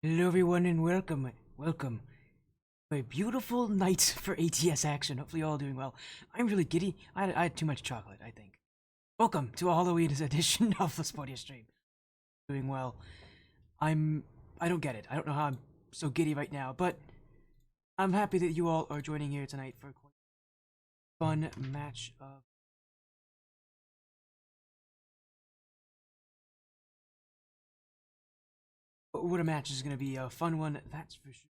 Hello everyone and welcome to a beautiful night for ATS action. Hopefully you're all doing well. I'm really giddy. I had too much chocolate, I think. Welcome to a Halloween edition of the Sportia stream. Doing well. I don't get it. I don't know how I'm so giddy right now, but I'm happy that you all are joining here tonight for a quite fun match of what a match is gonna be a fun one, that's for sure.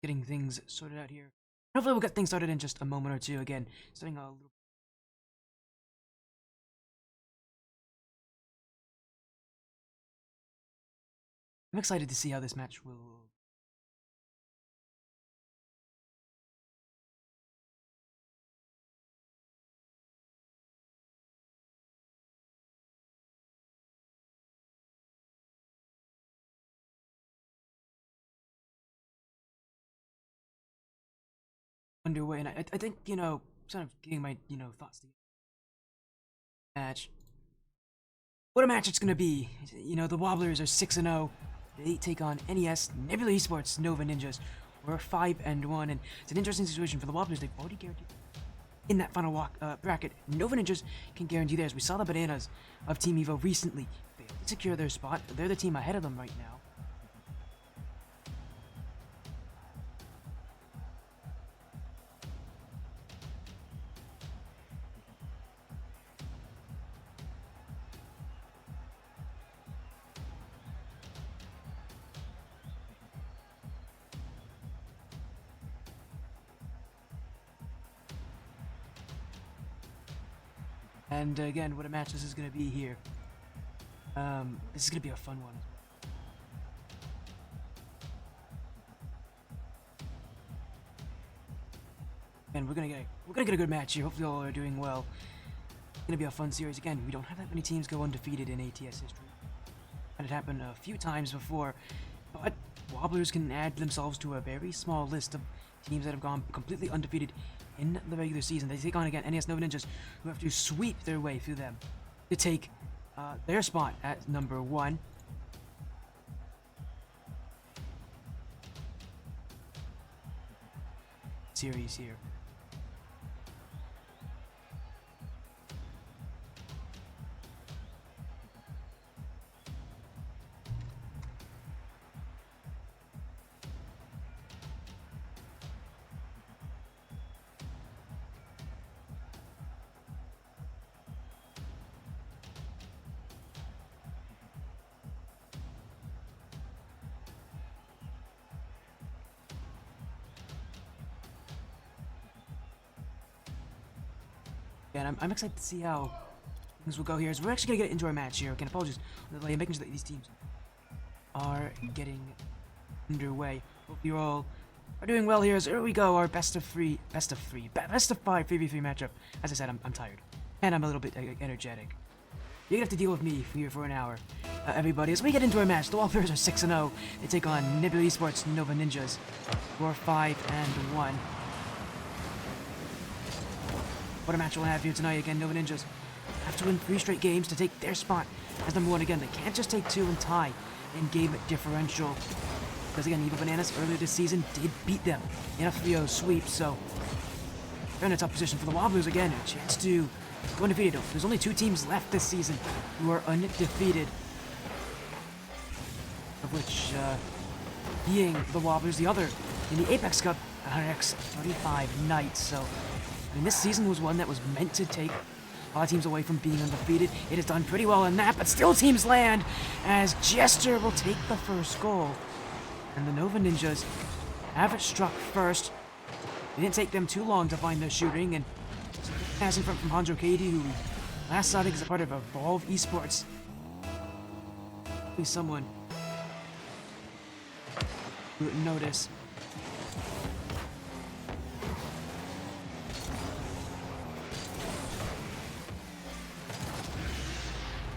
Getting things sorted out here. Hopefully we'll get things started in just a moment or two. Again, starting a little. I'm excited to see how this match will. Underway, and I think, sort of getting my, thoughts together. Match. What a match it's gonna be. The Wobblers are 6-0. They take on NES, Nebula Esports, Nova Ninjas. We're 5-1, and it's an interesting situation for the Wobblers. They've already guaranteed in that final bracket. Nova Ninjas can guarantee theirs. We saw the bananas of Team Evo recently. They secure their spot. They're the team ahead of them right now. And again, what a match this is going to be here. This is going to be a fun one. And we're gonna get a good match here. Hopefully all are doing well. It's gonna be a fun series. Again, we don't have that many teams go undefeated in ATS history. And it happened a few times before, but Wobblers can add themselves to a very small list of teams that have gone completely undefeated in the regular season. They take on again NES Nova Ninjas, who have to sweep their way through them to take their spot at number 1. Series here. And I'm excited to see how things will go here. As we're actually gonna get into our match here. Again, apologies for the delay. Making sure that these teams are getting underway. Hope you all are doing well here. As here we go, our best of 5 3v3 matchup. As I said, I'm tired and I'm a little bit energetic. You're gonna have to deal with me here for an hour, everybody. As we get into our match, the Wobblers are 6-0. They take on Nebula Esports Nova Ninjas. We're 5-1. What a match we'll have here tonight. Again, Nova Ninjas have to win 3 straight games to take their spot as number 1. Again, they can't just take 2 and tie in game differential. Because again, Evo Bananas earlier this season did beat them in a 3-0 sweep, so they're in a tough position for the Wobblers. Again, a chance to go undefeated. There's only 2 teams left this season who are undefeated, of which being the Wobblers, the other in the Apex Cup, RX 35 Knights. So I mean, this season was one that was meant to take a lot of teams away from being undefeated. It has done pretty well in that, but still teams land as Jester will take the first goal. And the Nova Ninjas have it struck first. It didn't take them too long to find their shooting, and pass in front from Hanjo Katie, who last saw I think is a part of Evolve Esports. Please someone who didn't notice.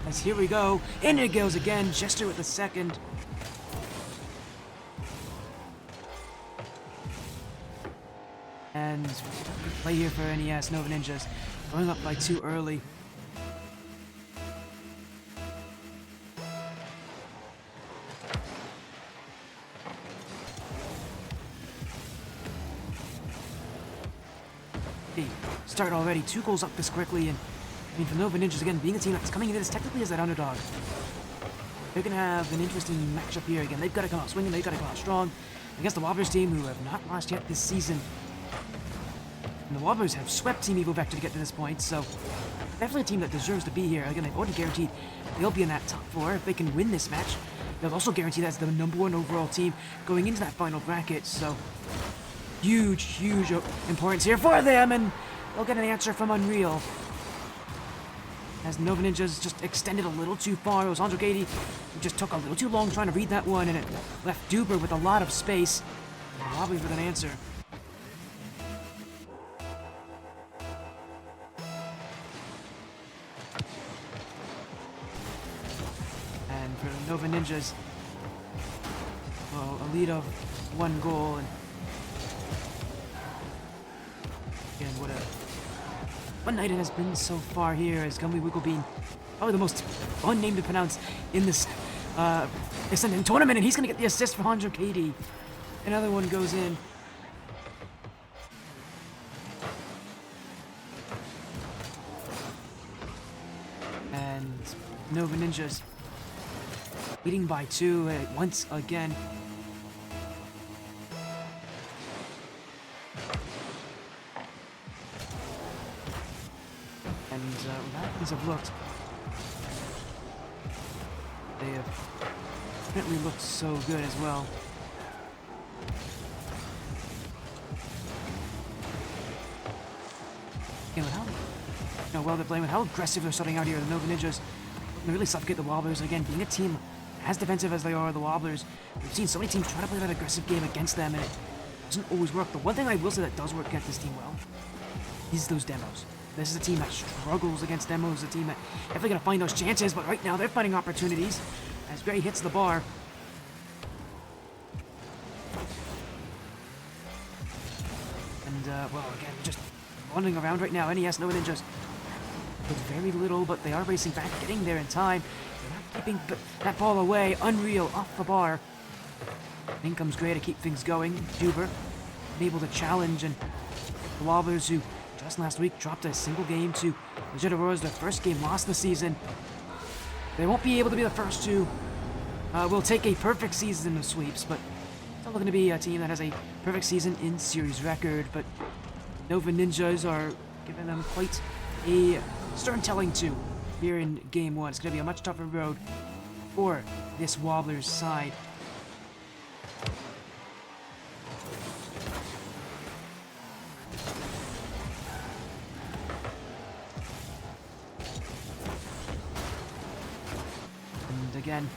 As here we go. In it goes again. Jester with the second. And good play here for NES. Nova Ninjas going up by 2 early. Start already. 2 goals up this quickly, and I mean, for Nova Ninjas, again, being a team that's coming into this technically as that underdog, they're going to have an interesting matchup here. Again, they've got to come out swinging, they've got to come out strong against the Wobblers team, who have not lost yet this season. And the Wobblers have swept Team Evil Vector to get to this point, so definitely a team that deserves to be here. Again, they've already guaranteed they'll be in that top 4. If they can win this match, they'll also guarantee that's the #1 overall team going into that final bracket, so huge importance here for them, and they'll get an answer from Unreal. As Nova Ninjas just extended a little too far. It was Andre Katie who just took a little too long trying to read that one, and it left Duber with a lot of space. And Wobblers with an answer. And for Nova Ninjas, well, a lead of 1 goal, and again, what night it has been so far here, as Gumby Wiggle being probably the most fun name to pronounce in this Ascendant tournament, and he's going to get the assist for Andre Katie. Another one goes in. And Nova Ninjas leading by 2 once again. And how things have looked, they have definitely looked so good as well. And with how well they're playing, with how aggressive they're starting out here, the Nova Ninjas can really suffocate the Wobblers. Again, being a team as defensive as they are, the Wobblers, we've seen so many teams try to play that aggressive game against them, and it doesn't always work. The one thing I will say that does work against this team well is those demos. This is a team that struggles against demos, a team that definitely going to find those chances, but right now they're finding opportunities as Gray hits the bar. And, well, again, just wandering around right now. NES, Nova Ninjas with very little, but they are racing back, getting there in time. They're not keeping that ball away. Unreal off the bar. In comes Gray to keep things going. Duber able to challenge, and the Wobblers, who just last week dropped a single game to Legit Auroras, their first game lost the season. They won't be able to be the first to. Will take a perfect season of sweeps, but it's not looking to be a team that has a perfect season in series record. But Nova Ninjas are giving them quite a stern telling to here in Game 1. It's going to be a much tougher road for this Wobblers side. Again,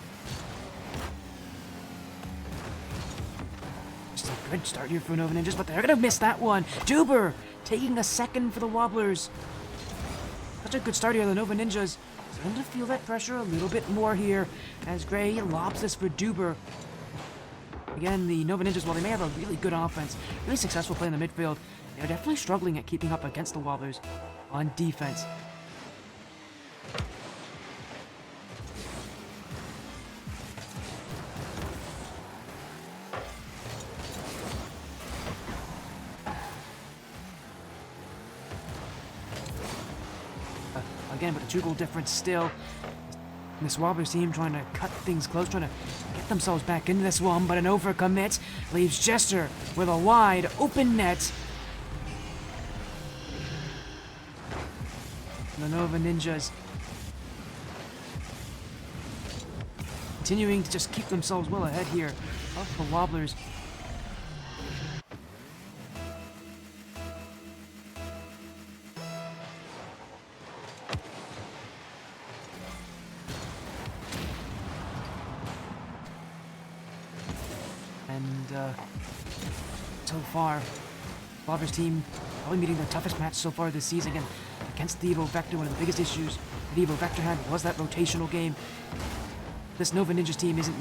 just a good start here for Nova Ninjas, but they're gonna miss that one. Duber taking a second for the Wobblers. Such a good start here. The Nova Ninjas starting to feel that pressure a little bit more here as Gray lobs this for Duber. Again, the Nova Ninjas, while they may have a really good offense, really successful play in the midfield, they're definitely struggling at keeping up against the Wobblers on defense. Again, but a 2-goal difference still. This Wobblers team trying to cut things close, trying to get themselves back into this one, but an overcommit leaves Jester with a wide open net. The Nova Ninjas continuing to just keep themselves well ahead here of the Wobblers. And so far, Wobblers team probably meeting their toughest match so far this season. Again, against the Evo Vector. One of the biggest issues that Evo Vector had was that rotational game. This Nova Ninjas team isn't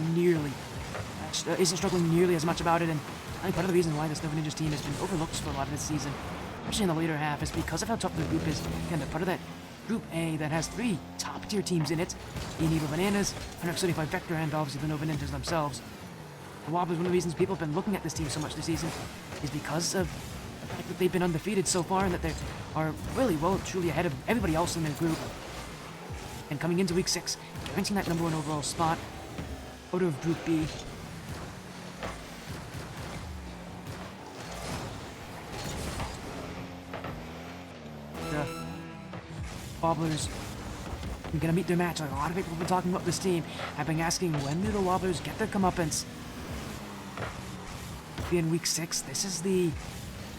struggling nearly as much about it, and I think part of the reason why this Nova Ninjas team has been overlooked for a lot of this season, especially in the later half, is because of how tough the group is. Again, they're part of that Group A that has 3 top-tier teams in it, in Evo Bananas, 175 Vector, and obviously the Nova Ninjas themselves. The Wobblers, one of the reasons people have been looking at this team so much this season is because of the fact that they've been undefeated so far and that they are really well truly ahead of everybody else in their group. And coming into Week 6, guaranteeing that #1 overall spot out of Group B. Wobblers are gonna meet their match. Like a lot of people have been talking about this team. I've been asking, when do the Wobblers get their comeuppance? In Week 6, this is the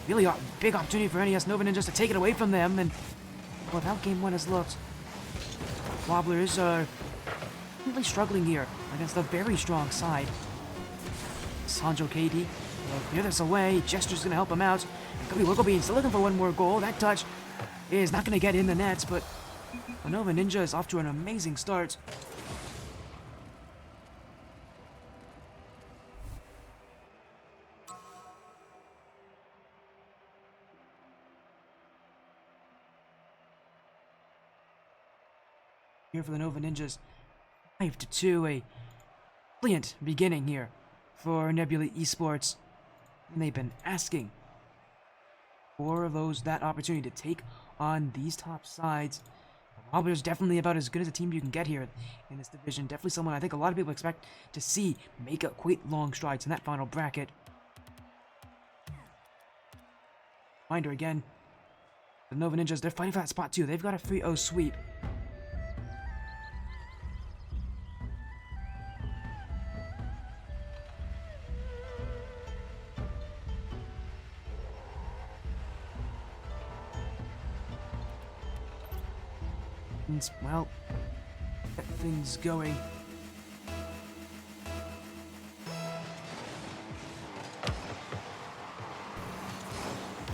really big opportunity for NES Nova Ninjas to take it away from them. And with how Game 1 has looked, Wobblers are really struggling here against a very strong side. Sanjo Katie will clear this away. Gesture's gonna help him out. Could be Wigglebean still looking for one more goal. That touch is not going to get in the nets, but the Nova Ninja is off to an amazing start. Here for the Nova Ninjas, 5-2, a brilliant beginning here for Nebula Esports, and they've been asking for that opportunity to take on these top sides. The Wobblers definitely about as good as a team you can get here in this division. Definitely someone I think a lot of people expect to see make a quite long strides in that final bracket. Reminder again, the Nova Ninjas, they're fighting for that spot too. They've got a 3-0 sweep. Well, get things going.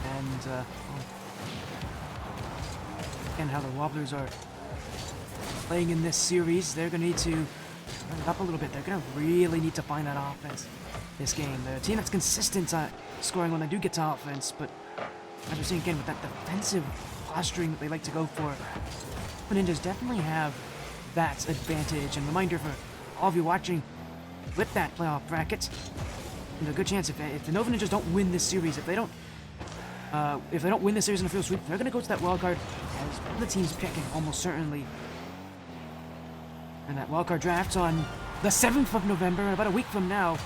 And, again, how the Wobblers are playing in this series, they're going to need to turn it up a little bit. They're going to really need to find that offense this game. They're a team that's consistent scoring when they do get to offense, but as we're seeing again with that defensive posturing that they like to go for, the Ninjas definitely have that advantage. And reminder for all of you watching with that playoff bracket, there's a good chance if the Nova Ninjas don't win this series, if they don't win this series in a field sweep, they're going to go to that wildcard as one of the teams picking almost certainly. And that wildcard draft on the 7th of November, about a week from now.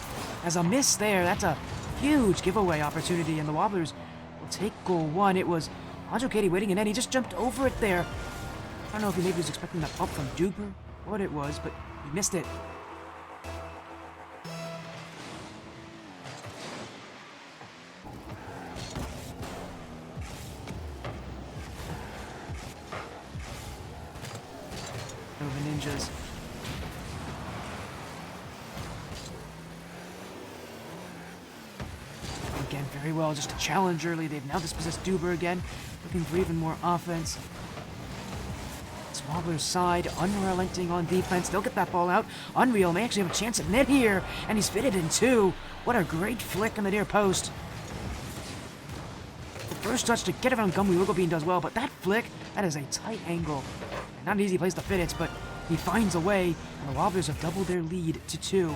As a miss there, that's a huge giveaway opportunity, and the Wobblers will take goal 1. It was Anjo Katie waiting, and then he just jumped over it there. I don't know if he maybe was expecting that bump from Duper, what it was, but he missed it. Nova Ninjas. Again, very well, just a challenge early. They've now dispossessed Duper again, looking for even more offense. Wobblers side, unrelenting on defense. They'll get that ball out. Unreal may actually have a chance at net here, and he's fitted in 2. What a great flick in the near post. The first touch to get around Gummy Wigglebean does well, but that flick, that is a tight angle. Not an easy place to fit it, but he finds a way, and the Wobblers have doubled their lead to 2.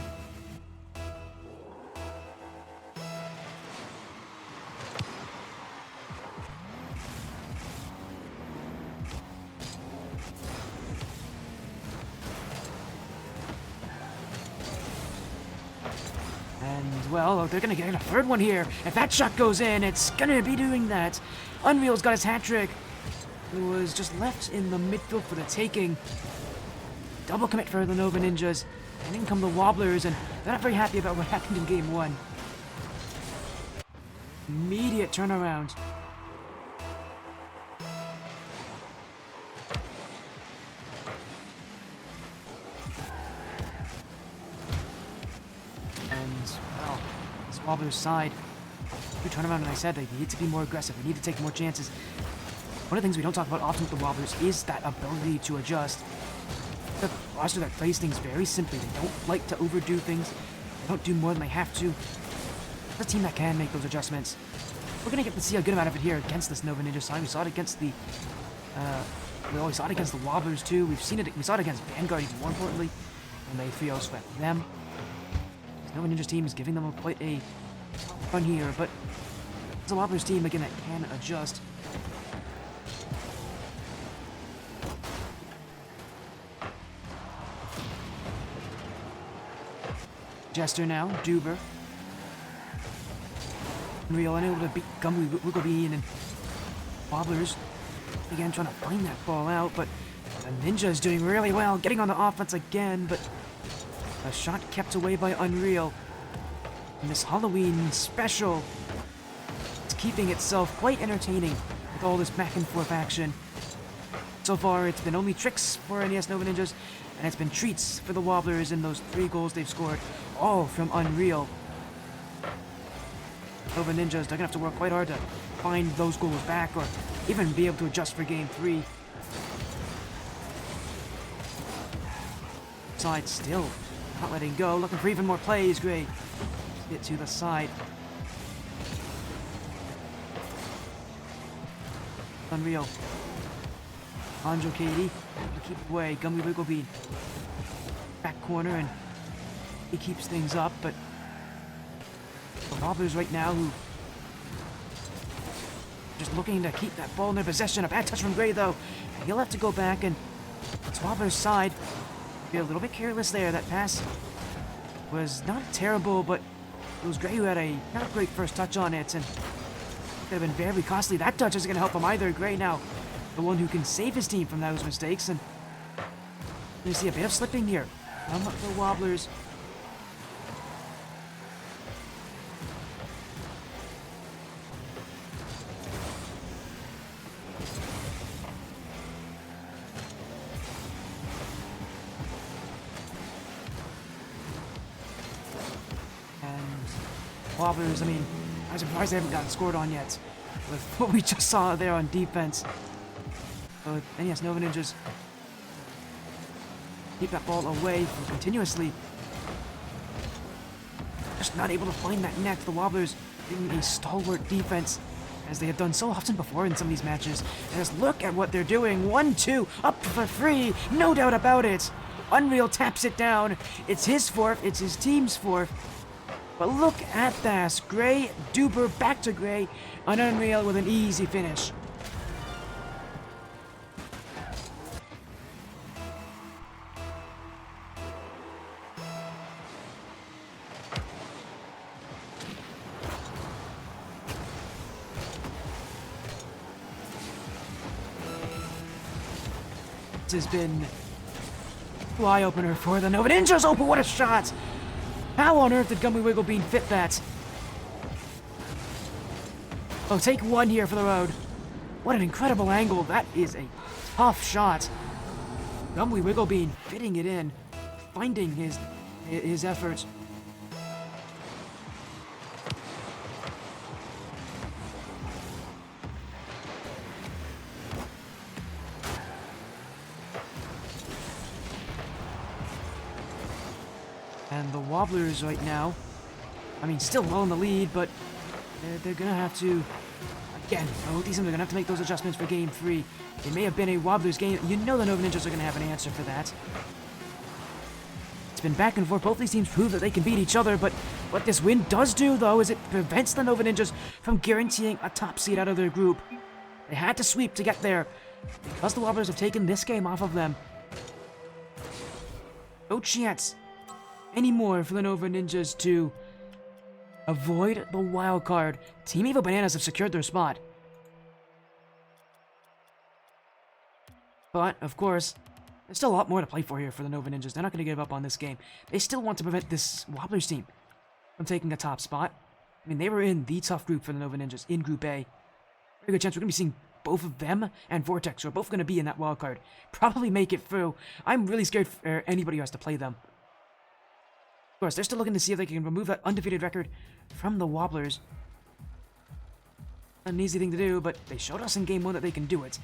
And, well, they're going to get a third one here. If that shot goes in, it's going to be doing that. Unreal's got his hat trick. It was just left in the midfield for the taking. Double commit for the Nova Ninjas. And in come the Wobblers, and they're not very happy about what happened in Game 1. Immediate turnaround. Well, this Wobblers side, you turn around and I said they need to be more aggressive. They need to take more chances. one of the things we don't talk about often with the Wobblers is that ability to adjust. The roster that plays things very simply. They don't like to overdo things. They don't do more than they have to. It's a team that can make those adjustments. We're going to get to see a good amount of it here against this Nova Ninja side. We saw it against the... we always saw it against the Wobblers too. We saw it against Vanguard even more importantly. And they 3-0 swept them. This Nova Ninja team is giving them quite a run here, but it's a Wobblers team again that can adjust. Jester now, Duber. Unreal unable to beat Gummy Wigglebean and Wobblers. Again, trying to find that ball out, but the Ninja is doing really well, getting on the offense again, but a shot kept away by Unreal. And this Halloween special is keeping itself quite entertaining with all this back and forth action. So far, it's been only tricks for NES Nova Ninjas, and it's been treats for the Wobblers in those 3 goals they've scored, all from Unreal. Nova Ninjas, they're gonna have to work quite hard to find those goals back, or even be able to adjust for Game 3. Side still not letting go, looking for even more plays, Gray. Get to the side. Unreal. Anjo Katie, to keep away. Gummy Wigglebean. Back corner, and he keeps things up, but the Wobblers right now who just looking to keep that ball in their possession. A bad touch from Gray though. And he'll have to go back, and it's Wobblers' side. Be a little bit careless there. That pass was not terrible, but it was Gray who had a not great first touch on it, and it could have been very costly. That touch isn't going to help him either. Gray now the one who can save his team from those mistakes, and you see a bit of slipping here from the Wobblers. Wobblers, I mean, I'm surprised they haven't gotten scored on yet with what we just saw there on defense. But NES Nova Ninjas keep that ball away from continuously. Just not able to find that net. The Wobblers being a stalwart defense, as they have done so often before in some of these matches. And just look at what they're doing. 1-2, up for free, no doubt about it. Unreal taps it down. It's his fourth, it's his team's fourth. But look at that. Gray, Duber, back to Gray, and Unreal with an easy finish. This has been an eye-opener for the Nova Ninjas. Oh, but what a shot! How on earth did Gummy Wigglebean fit that? Oh, take one here for the road. What an incredible angle. That is a tough shot. Gummy Wigglebean fitting it in, finding his effort. And the Wobblers right now, I mean, still well in the lead, but they're going to have to, again, they're going to have to make those adjustments for Game 3. It may have been a Wobblers game. You know the Nova Ninjas are going to have an answer for that. It's been back and forth. Both these teams prove that they can beat each other, but what this win does do, though, is it prevents the Nova Ninjas from guaranteeing a top seed out of their group. They had to sweep to get there, because the Wobblers have taken this game off of them. No chance anymore for the Nova Ninjas to avoid the wild card. Team Evil Bananas have secured their spot. But, of course, there's still a lot more to play for here for the Nova Ninjas. They're not going to give up on this game. They still want to prevent this Wobblers team from taking a top spot. I mean, they were in the tough group for the Nova Ninjas, in Group A. Very good chance we're going to be seeing both of them and Vortex, who are both going to be in that wild card. Probably make it through. I'm really scared for anybody who has to play them. Of course, they're still looking to see if they can remove that undefeated record from the Wobblers. An easy thing to do, but they showed us in Game 1 that they can do it.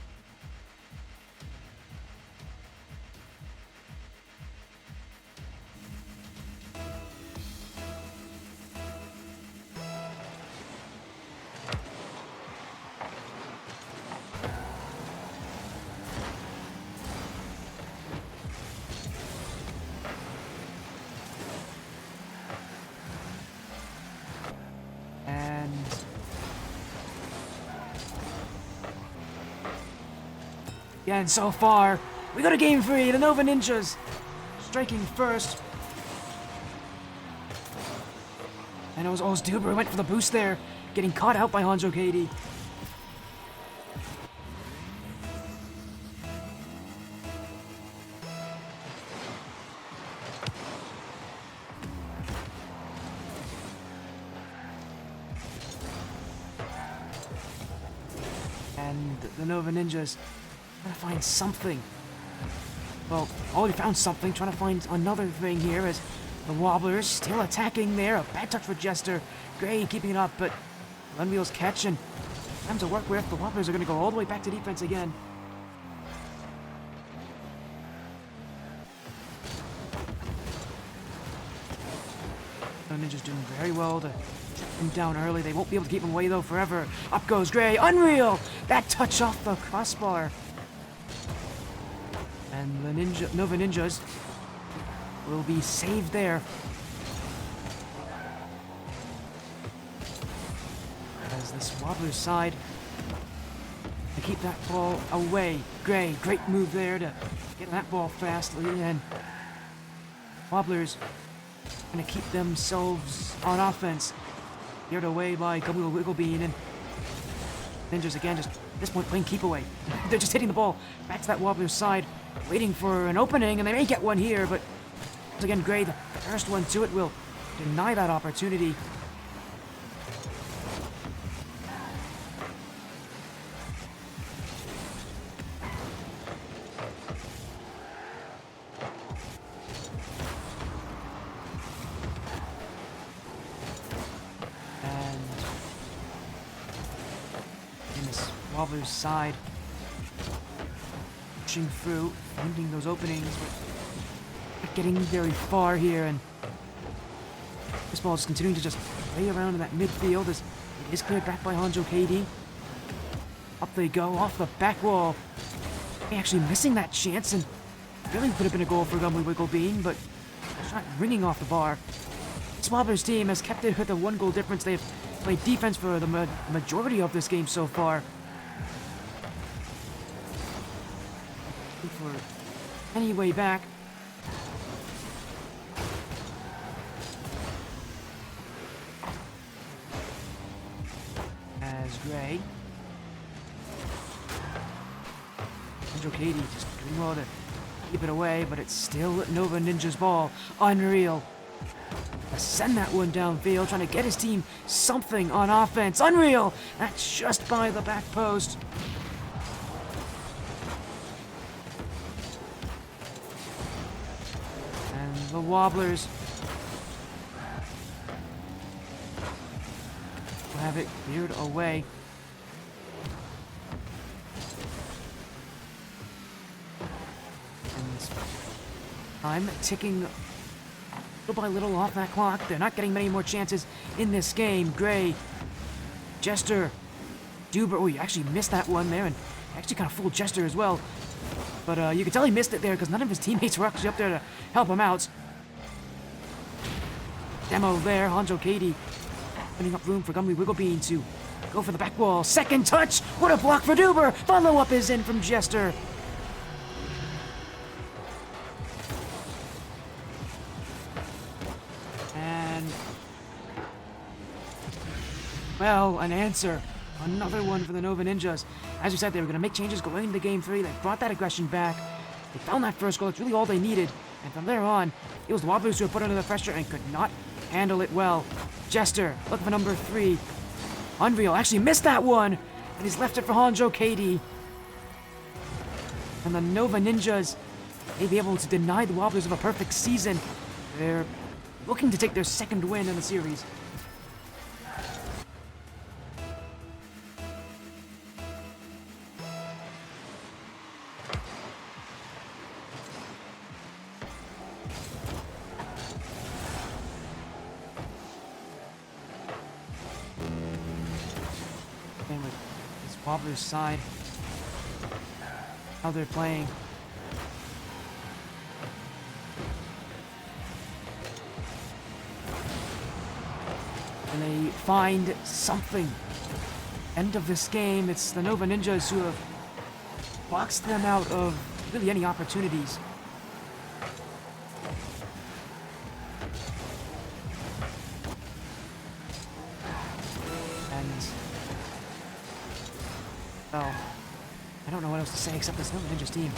Yeah, and so far, we got a game 3, the Nova Ninjas striking first. And it was Duber who went for the boost there, getting caught out by Hanjo Katie. And the Nova Ninjas trying to find something. Well, already found something, trying to find another thing here as the Wobblers still attacking there. A bad touch for Jester. Gray keeping it up, but Unreal's catch and time to work with. The Wobblers are going to go all the way back to defense again. The Ninja's doing very well to keep him down early. They won't be able to keep him away though forever. Up goes Gray. Unreal! That touch off the crossbar. And the Nova Ninjas will be saved there. As this Wobbler's side to keep that ball away. Gray, great move there to get that ball fastly, and Wobblers going to keep themselves on offense. Geared away by Gummy Wigglebean, and Ninjas again just at this point playing keep away. They're just hitting the ball back to that Wobbler's side, waiting for an opening, and they may get one here, but once again Gray, the first one to it, will deny that opportunity. Wobbler's side, pushing through, finding those openings, but not getting very far here, and this ball is continuing to just play around in that midfield as it is cleared back by Hanjo Katie. Up they go, off the back wall. Actually missing that chance, and really could have been a goal for Gummy Wigglebean, but shot ringing off the bar. This Wobblers team has kept it with a 1-goal difference. They've played defense for the majority of this game so far. For any way back. As Gray. Hanjo Katie just doing well to keep it away, but it's still Nova Ninja's ball. Unreal. Send that one downfield, trying to get his team something on offense. Unreal! That's just by the back post. The Wobblers will have it cleared away. And time ticking little by little off that clock. They're not getting many more chances in this game. Gray, Jester, Duber. Oh, you actually missed that one there, and actually kind of fooled Jester as well. But you can tell he missed it there because none of his teammates were actually up there to help him out. Demo there, Hanjo Katie opening up room for Gummy Wigglebean to go for the back wall. Second touch! What a block for Duber! Follow-up is in from Jester. And well, an answer. Another one for the Nova Ninjas. As we said, they were going to make changes going into Game 3. They brought that aggression back. They found that first goal. It's really all they needed. And from there on, it was the Wobblers who were put under the pressure and could not handle it well. Jester, looking for number 3. Unreal actually missed that one. And he's left it for Hanjo Katie. And the Nova Ninjas may be able to deny the Wobblers of a perfect season. They're looking to take their second win in the series. Wobblers side. How they're playing. And they find something. End of this game, it's the Nova Ninjas who have boxed them out of really any opportunities. And, well, I don't know what else to say except this Nova Ninjas team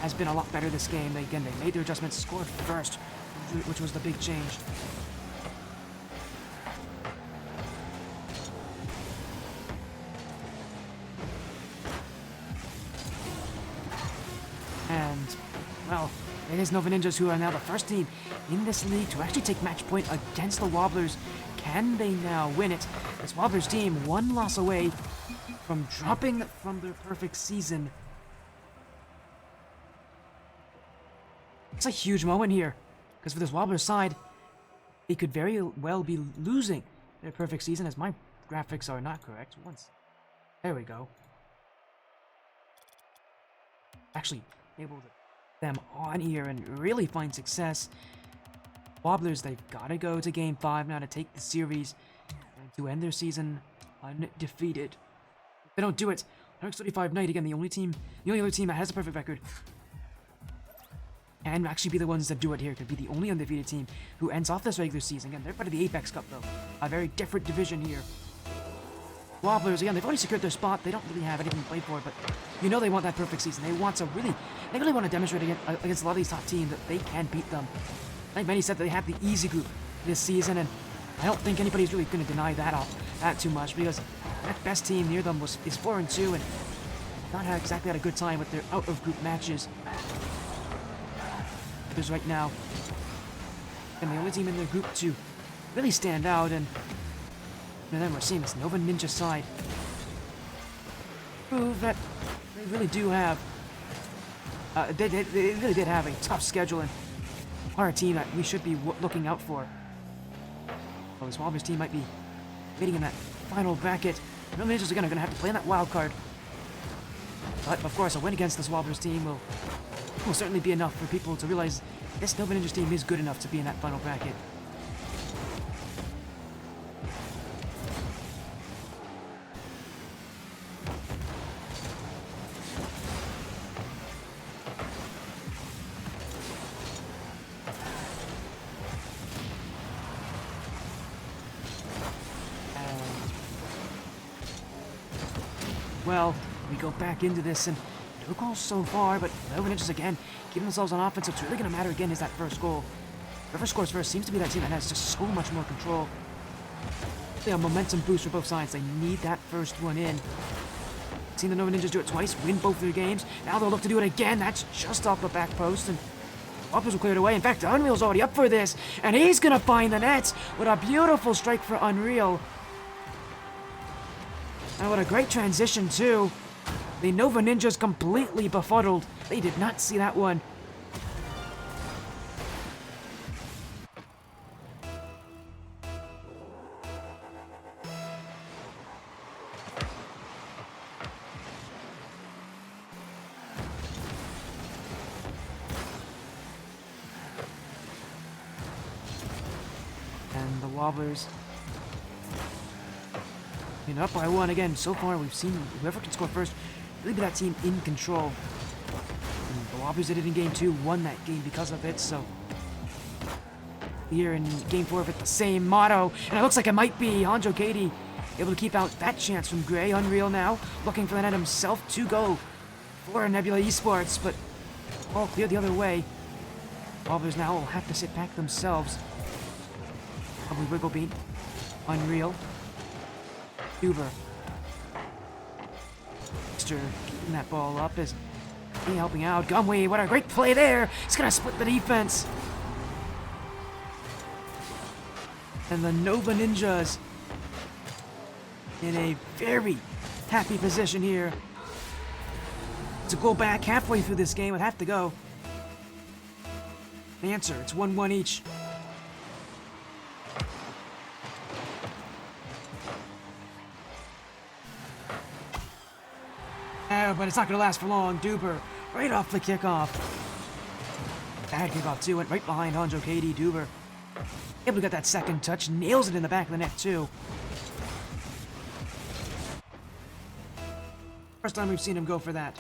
has been a lot better this game. Again, they made their adjustments, scored first, which was the big change. And, well, it is Nova Ninjas who are now the first team in this league to actually take match point against the Wobblers. Can they now win it? This Wobblers team one loss away from dropping from their perfect season. It's a huge moment here, because for this Wobblers side, they could very well be losing their perfect season, as my graphics are not correct. There we go. Actually able to them on here and really find success. Wobblers, they've got to go to Game 5 now to take the series and to end their season undefeated. If they don't do it, 135 Night, again, the only other team that has a perfect record, and actually be the ones that do it here, could be the only undefeated team who ends off this regular season. Again, they're part of the Apex Cup, though. A very different division here. Wobblers, again, they've already secured their spot. They don't really have anything to play for, but you know they want that perfect season. They really want to demonstrate against a lot of these top teams that they can beat them. I think many said that they have the easy group this season, and I don't think anybody's really going to deny that too much, because that best team near them is 4-2, and not exactly had a good time with their out-of-group matches. Because right now, and the only team in their group to really stand out, and then we're seeing this Nova Ninja side prove that they really do have, they really did have a tough schedule, and are a team that we should be looking out for. Well, this Wobblers team might be waiting in that final bracket. Nova Ninjas again are going to have to play in that wild card. But of course, a win against this Wobblers team will certainly be enough for people to realize this Nova Ninjas team is good enough to be in that final bracket. Well, we go back into this, and no goals so far, but Nova Ninjas again keeping themselves on offense. What's really going to matter again is that first goal. Whoever scores first seems to be that team that has just so much more control. They have a momentum boost for both sides. They need that first one in. Seen the Nova Ninjas do it twice, win both their games. Now they'll look to do it again. That's just off the back post, and Wobblers will clear it away. In fact, Unreal's already up for this, and he's going to find the net with a beautiful strike for Unreal. And what a great transition, too. The Nova Ninjas completely befuddled. They did not see that one. And the Wobblers up by one again. So far, we've seen whoever can score first really be that team in control. And the Wobblers did it in Game 2, won that game because of it, so here in Game 4 with the same motto, and it looks like it might be Hanjo Katie able to keep out that chance from Gray. Unreal now, looking for the net himself to go for Nebula Esports, but all clear the other way. Wobblers now will have to sit back themselves. Probably Wiggle Beat, Unreal, Uber. Mr. keeping that ball up is he helping out. Gumwee, what a great play there! He's gonna split the defense. And the Nova Ninjas in a very happy position here to go back halfway through this game. Would have to go. The answer, it's 1-1 each. fire, but it's not going to last for long. Duber, right off the kickoff. Bad kickoff, too. Went right behind Honjo Katie. Duber able to get that second touch. Nails it in the back of the net, too. First time we've seen him go for that.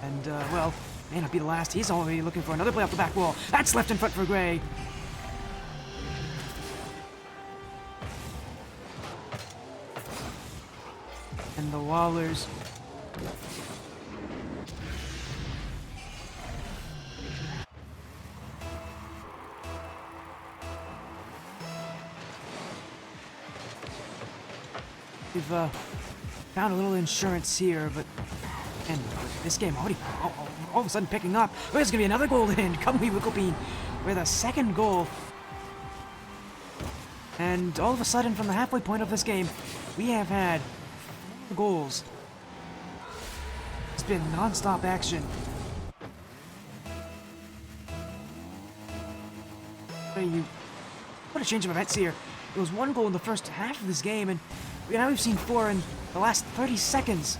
And, well, may not be the last. He's already looking for another play off the back wall. That's left in front for Gray. And the Wobblers. We've found a little insurance here, but and this game already all of a sudden picking up. Oh, there's gonna be another goal in. Come we Wicklebean with a second goal. And all of a sudden, from the halfway point of this game, we have had 4 goals. It's been non-stop action. What a change of events here. There was 1 goal in the first half of this game, and now we've seen 4 in the last 30 seconds.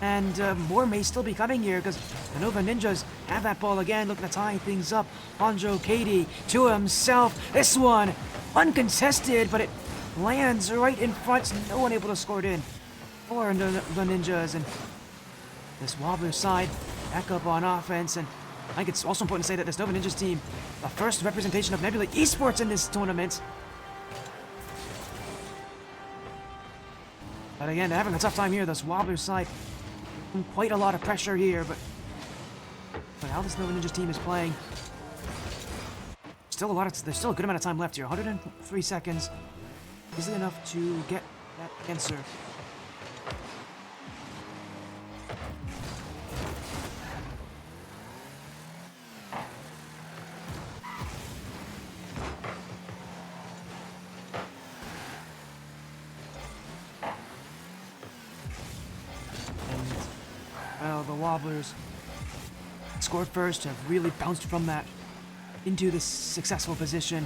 And more may still be coming here because the Nova Ninjas have that ball again, looking to tie things up. Honjo Katie to himself. This one uncontested, but it lands right in front. No one able to score it in for the Ninjas. And this Wobbler side back up on offense. And I think it's also important to say that this Nova Ninjas team, the first representation of Nebula Esports in this tournament. But again, they're having a tough time here. This Wobbler side, quite a lot of pressure here, but how this Nova Ninjas team is playing, there's still a good amount of time left here. 103 seconds, easily enough to get that answer. Well, the Wobblers scored first, have really bounced from that into this successful position.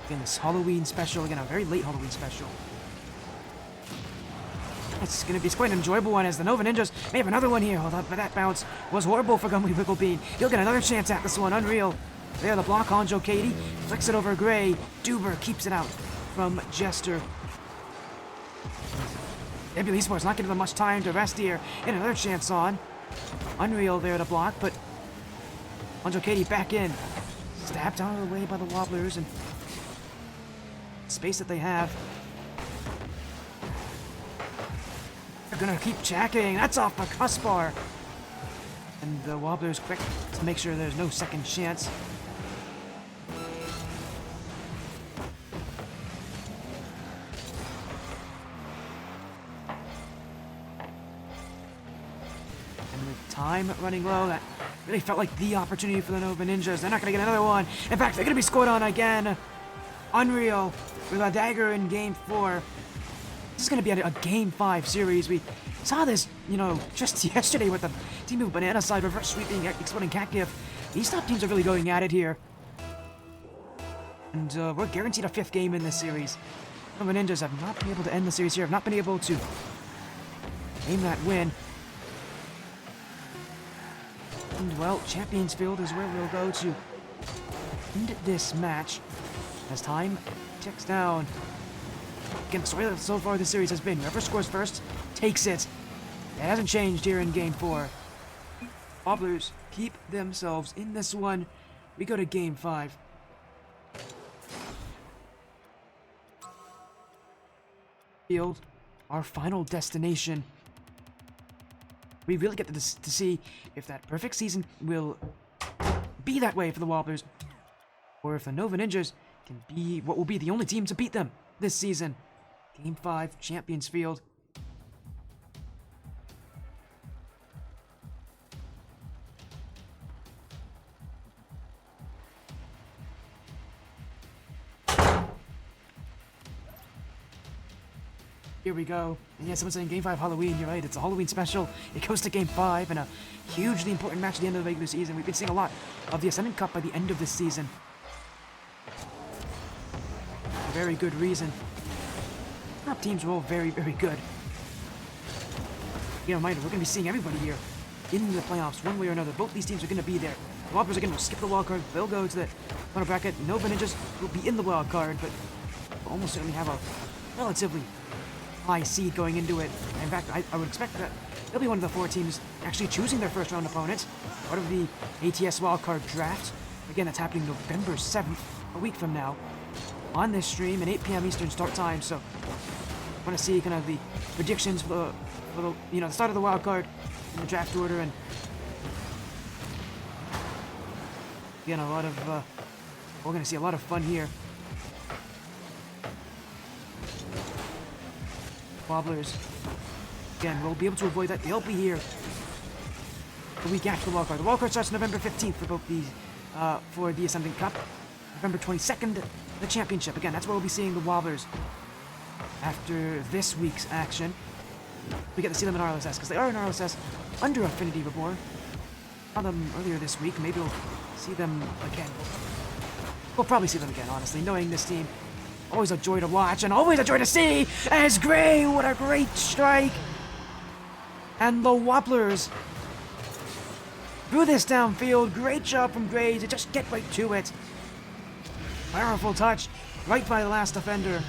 Again, this Halloween special, again, a very late Halloween special. It's quite an enjoyable one as the Nova Ninjas may have another one here. Hold on, but that bounce was horrible for Gummy Wicklebean. He'll get another chance at this one, unreal. There, the block, Honjo Katie flicks it over Gray. Duber keeps it out from Jester. Nebula Esports not giving them much time to rest here. And another chance on. Unreal there to block, but Honjo Katie back in. Stabbed out of the way by the Wobblers and space that they have. They're gonna keep checking. That's off the crossbar. And the Wobblers quick to make sure there's no second chance. Time running low. That really felt like the opportunity for the Nova Ninjas. They're not going to get another one. In fact, they're going to be scored on again. Unreal with a dagger in Game 4. This is going to be a Game 5 series. We saw this, just yesterday with the Team of Banana side reverse sweeping Exploding Cat Gift. These top teams are really going at it here. And we're guaranteed a 5th game in this series. Nova Ninjas have not been able to end the series here. Have not been able to aim that win. And, well, Champions Field is where we'll go to end this match as time ticks down. Again, the story so far this series has been whoever scores first takes it. It hasn't changed here in Game 4. Wobblers keep themselves in this one. We go to Game 5. Field, our final destination. We really get to see if that perfect season will be that way for the Wobblers, or if the Nova Ninjas can be what will be the only team to beat them this season. Game 5, Champions Field. Here we go. And yeah, someone's saying Game 5 Halloween. You're right, it's a Halloween special. It goes to Game 5 and a hugely important match at the end of the regular season. We've been seeing a lot of the Ascendant Cup by the end of this season. A very good reason. Top teams are all very, very good. You know, mind, we're going to be seeing everybody here in the playoffs one way or another. Both these teams are going to be there. The Wobblers are going to skip the wild card. They'll go to the final bracket. Nova Ninjas will be in the wild card, but will almost certainly have a relatively high seed going into it. In fact, I would expect that they'll be one of the 4 teams actually choosing their first round opponents, part of the ATS wildcard draft. Again, that's happening November 7th, a week from now, on this stream at 8 p.m. Eastern start time. So, I want to see kind of the predictions for the the start of the wildcard in the draft order, and again, a lot of we're going to see a lot of fun here. Wobblers, again, we'll be able to avoid that. They'll be here the week after the wildcard. The wildcard starts November 15th for both these, for the Ascendant Cup. November 22nd, the championship. Again, that's where we'll be seeing the Wobblers after this week's action. We get to see them in RLSS, because they are in RLSS under Affinity Reborn. Saw them earlier this week. Maybe we'll see them again. We'll probably see them again, honestly, knowing this team. Always a joy to watch, and always a joy to see, as Gray, what a great strike! And the Wobblers threw this downfield. Great job from Gray to just get right to it. Powerful touch, right by the last defender.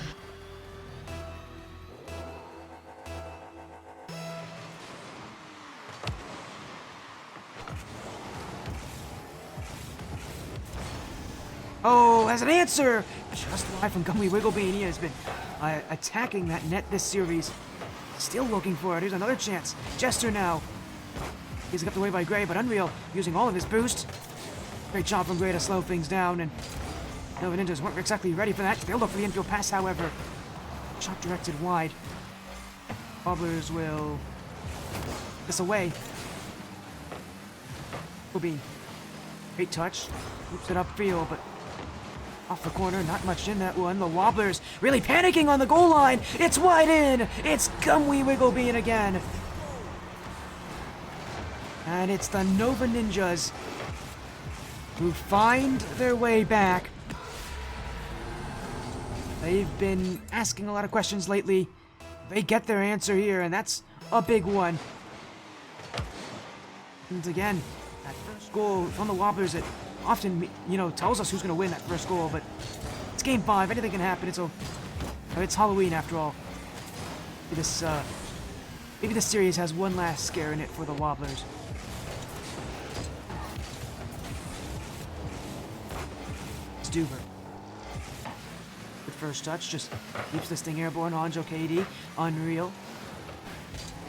Oh, as an answer, just live from Gummy Wigglebean. He has been attacking that net this series. Still looking for it. Here's another chance. Jester now. He's kept away by Gray, but Unreal using all of his boost. Great job from Gray to slow things down, and Nova Ninjas weren't exactly ready for that. They'll look for the infield pass, however. Shot directed wide. Wobblers will this away. Wigglebean. Great touch. Loops it upfield, but off the corner, not much in that one. The Wobblers really panicking on the goal line. It's wide in. It's Gummy Wigglebean again. And it's the Nova Ninjas who find their way back. They've been asking a lot of questions lately. They get their answer here, and that's a big one. And again, that first goal from the Wobblers, it often, tells us who's going to win that first goal, but it's Game 5. Anything can happen. It's Halloween after all. Maybe this series has one last scare in it for the Wobblers. It's Duver. Good first touch, just keeps this thing airborne. Hanjo KD, Unreal.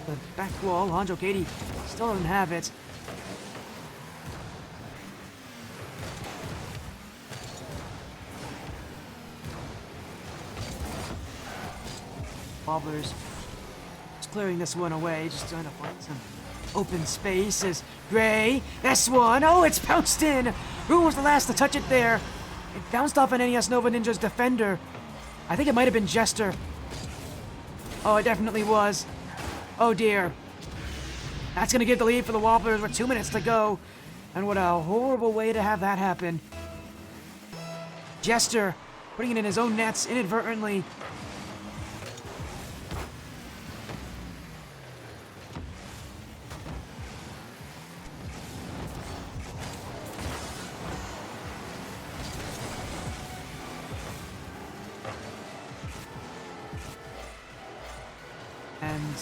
The back wall, Hanjo KD still doesn't have it. Wobblers just clearing this one away, just trying to find some open space as Gray. This one, oh, it's bounced in. Who was the last to touch it there? It bounced off an NES Nova Ninja's defender. I think it might have been Jester. Oh, it definitely was. Oh dear. That's going to give the lead for the Wobblers with 2 minutes to go. And what a horrible way to have that happen. Jester putting it in his own nets inadvertently. And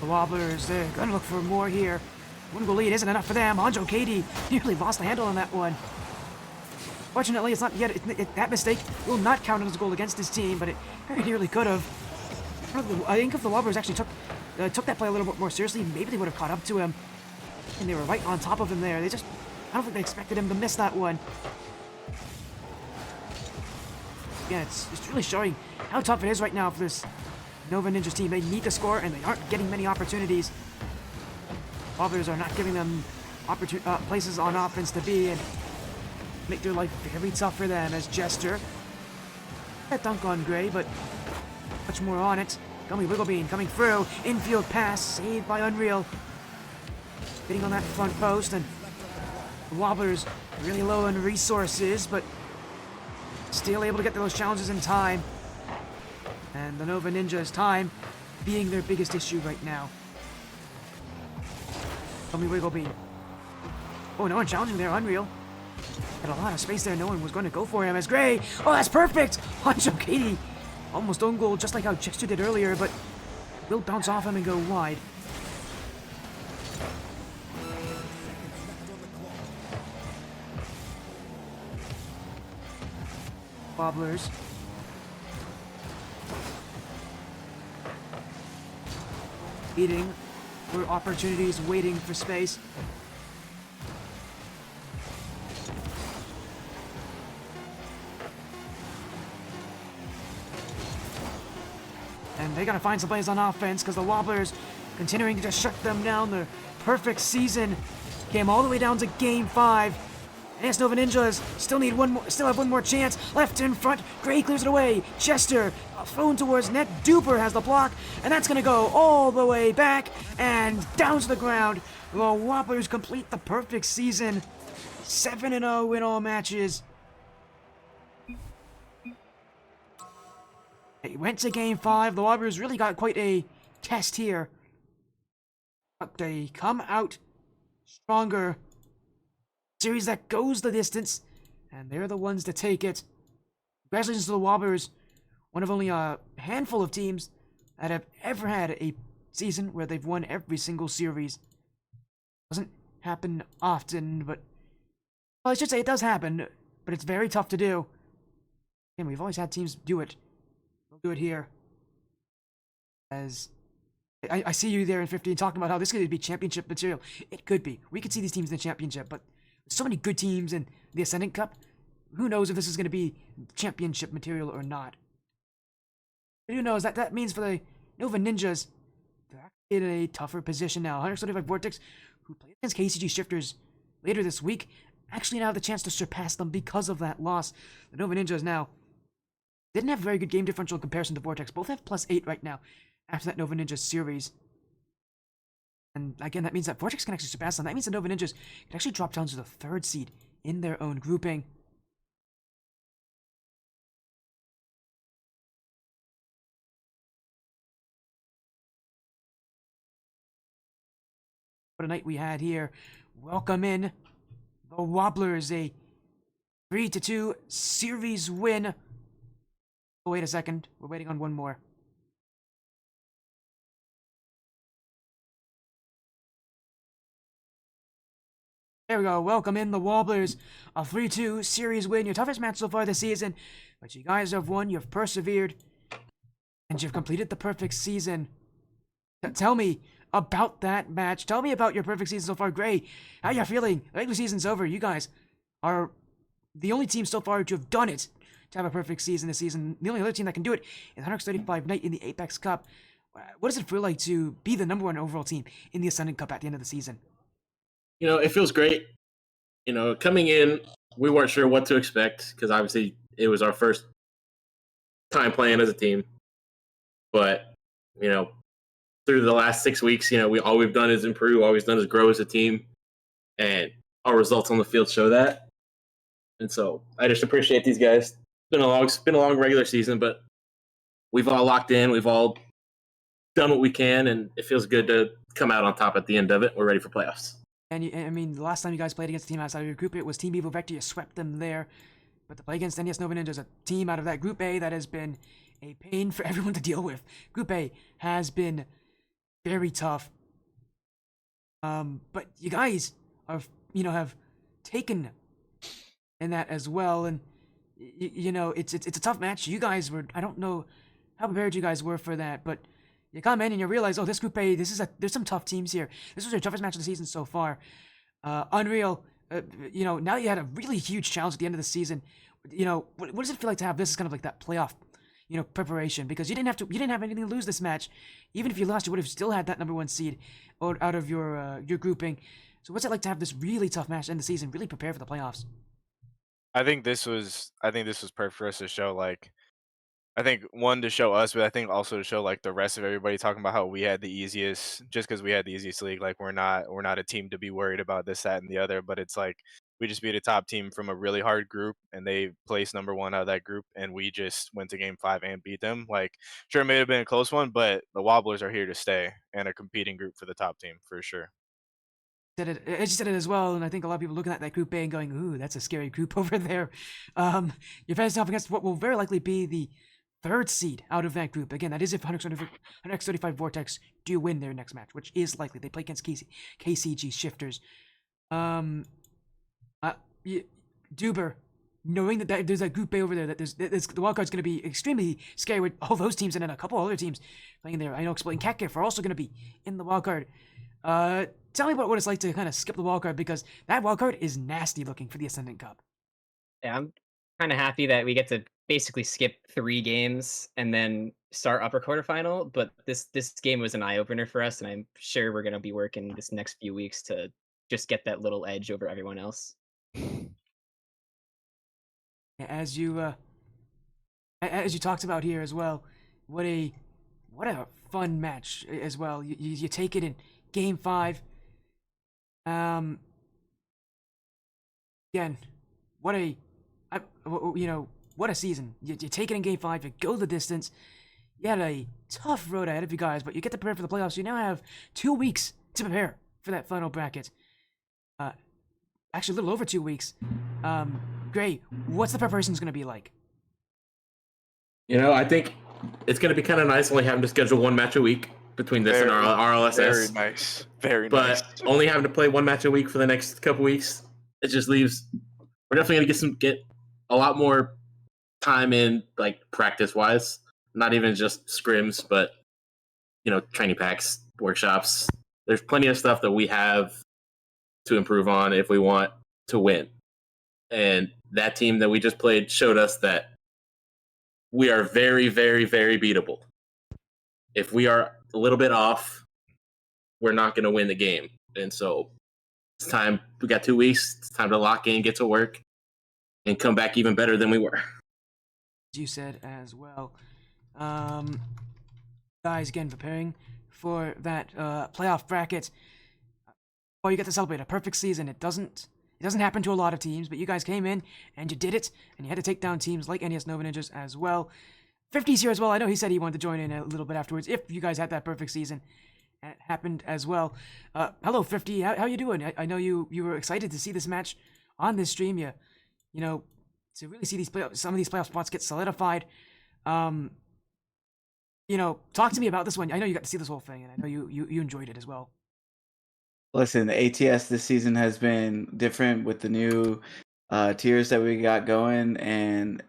the Wobblers, they're gonna look for more here. One goal lead isn't enough for them. Hanjo KD nearly lost the handle on that one. Fortunately, it's not yet. That mistake will not count as a goal against his team, but it very nearly could have. I think if the Wobblers actually took that play a little bit more seriously, maybe they would have caught up to him. And they were right on top of him there. I don't think they expected him to miss that one. Yeah, it's really showing how tough it is right now for this Nova Ninjas team. They need to score, and they aren't getting many opportunities. Wobblers are not giving them places on offense to be, and make their life very tough for them as Jester That dunk on Gray, but much more on it. Gummy Wiggle Bean coming through. Infield pass saved by Unreal. Getting on that front post, and the Wobblers really low on resources, but still able to get those challenges in time. And the Nova Ninjas' time being their biggest issue right now. Gummy Wiggle Bean. Oh, no one challenging there, Unreal. Had a lot of space there, no one was going to go for him as Gray. Oh, that's perfect! Honcho Katie almost own goal, just like how Chester did earlier, but will bounce off him and go wide. Wobblers. Eating for opportunities, waiting for space. And they gotta find some plays on offense because the Wobblers continuing to just shut them down. Their perfect season came all the way down to Game 5. NES Nova Ninjas still have one more chance. Left in front, Gray clears it away. Chester, thrown towards net. Duper has the block, and that's gonna go all the way back and down to the ground. The Wobblers complete the perfect season. 7-0 in all matches. They went to Game 5. The Wobblers really got quite a test here. But they come out stronger. Series that goes the distance. And they're the ones to take it. Congratulations to the Wobblers. One of only a handful of teams that have ever had a season where they've won every single series. Doesn't happen often, but... well, I should say it does happen, but it's very tough to do. And we've always had teams do it. We'll do it here. As I see you there in 15 talking about how this could be championship material. It could be. We could see these teams in the championship, but there's so many good teams in the Ascendant Cup. Who knows if this is going to be championship material or not. But who knows, that means for the Nova Ninjas, they're actually in a tougher position now. 175 Vortex, who played against KCG Shifters later this week, actually now have the chance to surpass them because of that loss. The Nova Ninjas now didn't have a very good game differential in comparison to Vortex. Both have +8 right now after that Nova Ninjas series. And again, that means that Vortex can actually surpass them. That means the Nova Ninjas can actually drop down to the 3rd seed in their own grouping. What a night we had here. Welcome in the Wobblers, a 3-2 series win. Oh, wait a second. We're waiting on one more. There we go. Welcome in the Wobblers. A 3-2 series win. Your toughest match so far this season. But you guys have won. You've persevered. And you've completed the perfect season. Tell me about that match. Tell me about your perfect season so far. Gray, how you feeling? The regular season's over. You guys are the only team so far to have done it. To have a perfect season this season. The only other team that can do it is 135 Knight in the Apex Cup. What does it feel like to be the #1 overall team in the Ascendant Cup at the end of the season? You know, it feels great. You know, coming in, we weren't sure what to expect because obviously it was our first time playing as a team. But, you know, through the last 6 weeks, you know, all we've done is improve, all we've done is grow as a team. And our results on the field show that. And so I just appreciate these guys. It's been a long regular season, but we've all locked in. We've all done what we can, and it feels good to come out on top at the end of it. We're ready for playoffs. And I mean, the last time you guys played against a team outside of your group, it was Team Evo Vector. You swept them there. But to play against NES Nova Ninjas, a team out of that Group A that has been a pain for everyone to deal with. Group A has been very tough. But you guys have taken in that as well, and you know, it's a tough match. You guys were, I don't know how prepared you guys were for that, but you come in and you realize, oh, this Group A, there's some tough teams here. This was your toughest match of the season so far. Unreal, you know, now you had a really huge challenge at the end of the season. You know, what does it feel like to have this as kind of like that playoff, you know, preparation? Because you didn't have anything to lose this match. Even if you lost, you would have still had that #1 seed out of your grouping. So what's it like to have this really tough match in the season, really prepare for the playoffs? I think this was perfect for us to show, like, I think one to show us, but I think also to show like the rest of everybody talking about how we had the easiest, just because we had the easiest league. Like we're not a team to be worried about this, that, and the other. But it's like we just beat a top team from a really hard group, and they placed number one out of that group, and we just went to game five and beat them. Like sure, it may have been a close one, but the Wobblers are here to stay and a competing group for the top team for sure. Said it, as you said it as well, and I think a lot of people looking at that Group A and going, "Ooh, that's a scary group over there." You're facing off against what will very likely be the third seed out of that group. Again, that is if 135 Vortex do win their next match, which is likely. They play against KCG Shifters. Um, uh, Duber, knowing that there's that Group A over there, that there's the wildcard's going to be extremely scary with all those teams and then a couple other teams playing there. I know Exploding Catgift are also going to be in the wildcard. Tell me about what it's like to kind of skip the wildcard, because that wildcard is nasty looking for the Ascendant Cup. Yeah, I'm kind of happy that we get to basically skip 3 games and then start upper quarterfinal. But this game was an eye opener for us, and I'm sure we're gonna be working this next few weeks to just get that little edge over everyone else. As you talked about here as well, what a fun match as well. You take it in game 5. Um, again, what a what a season. You take it in game 5. You go the distance. You had a tough road ahead of you guys, but you get to prepare for the playoffs. You now have 2 weeks to prepare for that final bracket. Actually, a little over 2 weeks. Gray, what's the preparations going to be like? I think it's going to be kind of nice only having to schedule one match a week between this and our RLSS. Very nice. Very nice. But only having to play one match a week for the next couple weeks, it just leaves. We're definitely going to get a lot more time in, like, practice-wise. Not even just scrims, but, training packs, workshops. There's plenty of stuff that we have to improve on if we want to win. And that team that we just played showed us that we are very, very, very beatable. If we are a little bit off, we're not going to win the game. And so it's time. We got 2 weeks. It's time to lock in, get to work, and come back even better than we were. As you said as well, guys, again, preparing for that playoff bracket. Well, you get to celebrate a perfect season. It doesn't happen to a lot of teams, but you guys came in and you did it, and you had to take down teams like NES Nova Ninjas as well. 50's here as well. I know he said he wanted to join in a little bit afterwards if you guys had that perfect season. And it happened as well. Hello, 50. How you doing? I know you were excited to see this match on this stream. To really see some of these playoff spots get solidified. Talk to me about this one. I know you got to see this whole thing, and I know you enjoyed it as well. Listen, the ATS this season has been different with the new tiers that we got going, and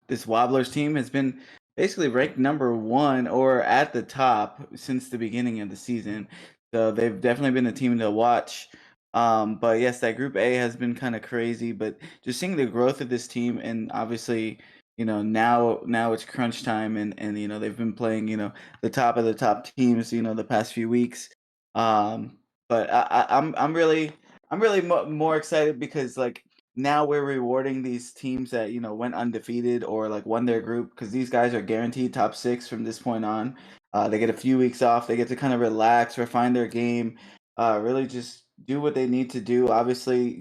this Wobblers team has been basically ranked number 1 or at the top since the beginning of the season. So they've definitely been a team to watch. But yes, that Group A has been kind of crazy, but just seeing the growth of this team, and obviously, now it's crunch time, and they've been playing, the top of the top teams, the past few weeks. But I'm really more excited because like now we're rewarding these teams that went undefeated or like won their group, because these guys are guaranteed top 6 from this point on. They get a few weeks off. They get to kind of relax, refine their game, really just do what they need to do. Obviously,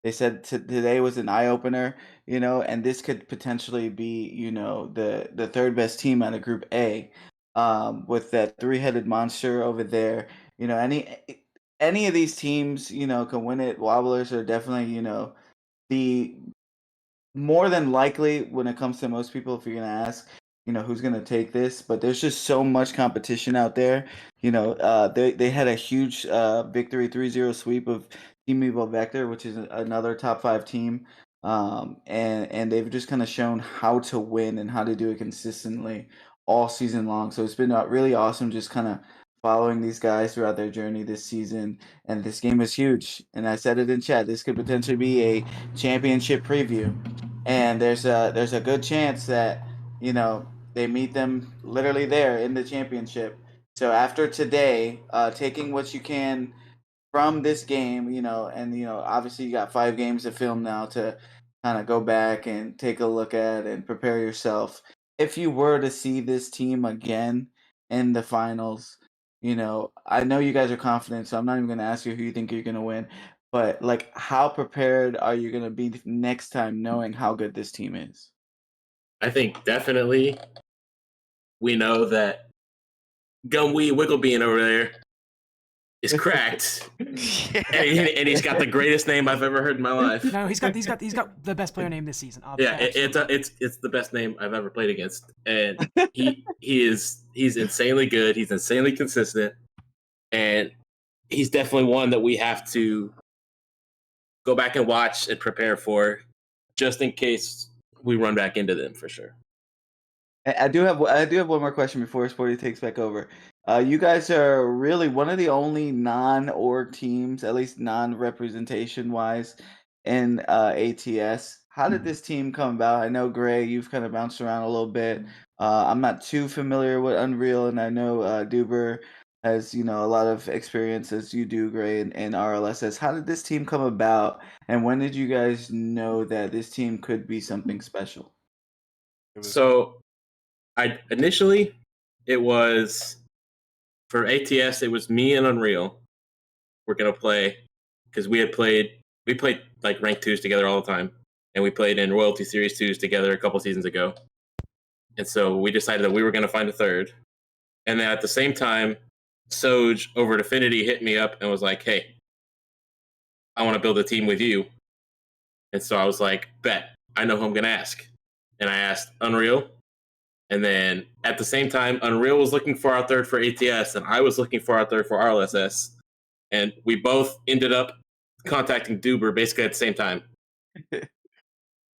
they said today was an eye opener, and this could potentially be the third best team out of Group A, with that 3-headed monster over there. Any of these teams, can win it. Wobblers are definitely, the more than likely when it comes to most people, if you're gonna ask, who's gonna take this. But there's just so much competition out there. They had a huge victory 3-0 sweep of Team Evo Vector, which is another top 5 team. And they've just kind of shown how to win and how to do it consistently all season long. So it's been really awesome just kind of following these guys throughout their journey this season, and this game is huge. And I said it in chat, this could potentially be a championship preview, and there's a good chance that they meet them literally there in the championship. So after today, taking what you can from this game, and obviously you got 5 games to film now to kind of go back and take a look at and prepare yourself. if you were to see this team again in the finals, I know you guys are confident, so I'm not even going to ask you who you think you're going to win. But like, how prepared are you going to be next time, knowing how good this team is? I think definitely we know that Gumwee Wigglebean over there is cracked, and he's got the greatest name I've ever heard in my life. No, he's got the best player name this season. Yeah, Absolutely. it's the best name I've ever played against, and he's insanely good. He's insanely consistent, and he's definitely one that we have to go back and watch and prepare for, just in case we run back into them for sure. I do have one more question before Sporty takes back over. You guys are really one of the only non-org teams, at least non-representation wise, in ATS. How did this team come about? I know Gray, you've kind of bounced around a little bit. I'm not too familiar with Unreal, and I know Duber has a lot of experience as you do, Gray, in RLSS. How did this team come about, and when did you guys know that this team could be something special? So, it was for ATS. It was me and Unreal. We're gonna play because we played like rank 2s together all the time, and we played in Royalty Series 2s together a couple seasons ago. And so we decided that we were gonna find a third. And then at the same time, Soj over at Affinity hit me up and was like, "Hey, I want to build a team with you." And so I was like, "Bet, I know who I'm gonna ask." And I asked Unreal. And then at the same time, Unreal was looking for our third for ATS, and I was looking for our third for RLSS. And we both ended up contacting Duber basically at the same time.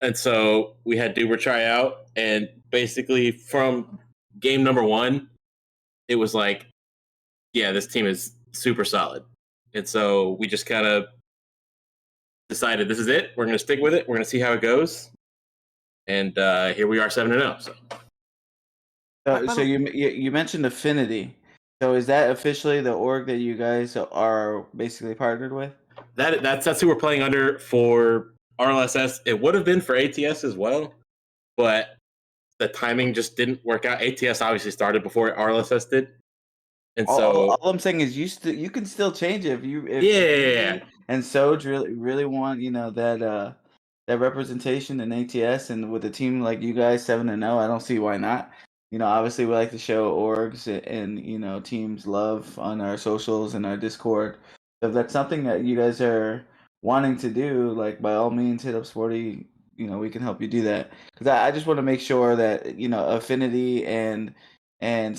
And so we had Duber try out, and basically from game number 1, it was like, yeah, this team is super solid. And so we just kind of decided this is it. We're going to stick with it. We're going to see how it goes. And here we are 7-0. So you mentioned Affinity. So is that officially the org that you guys are basically partnered with? That's who we're playing under for RLSS. It would have been for ATS as well, but the timing just didn't work out. ATS obviously started before RLSS did, and so all I'm saying is you can still change it if yeah. And Soj really want that representation in ATS, and with a team like you guys 7-0, I don't see why not. Obviously we like to show orgs and teams love on our socials and our Discord. So if that's something that you guys are wanting to do, like by all means hit up Sporty. We can help you do that, because I just want to make sure that Affinity and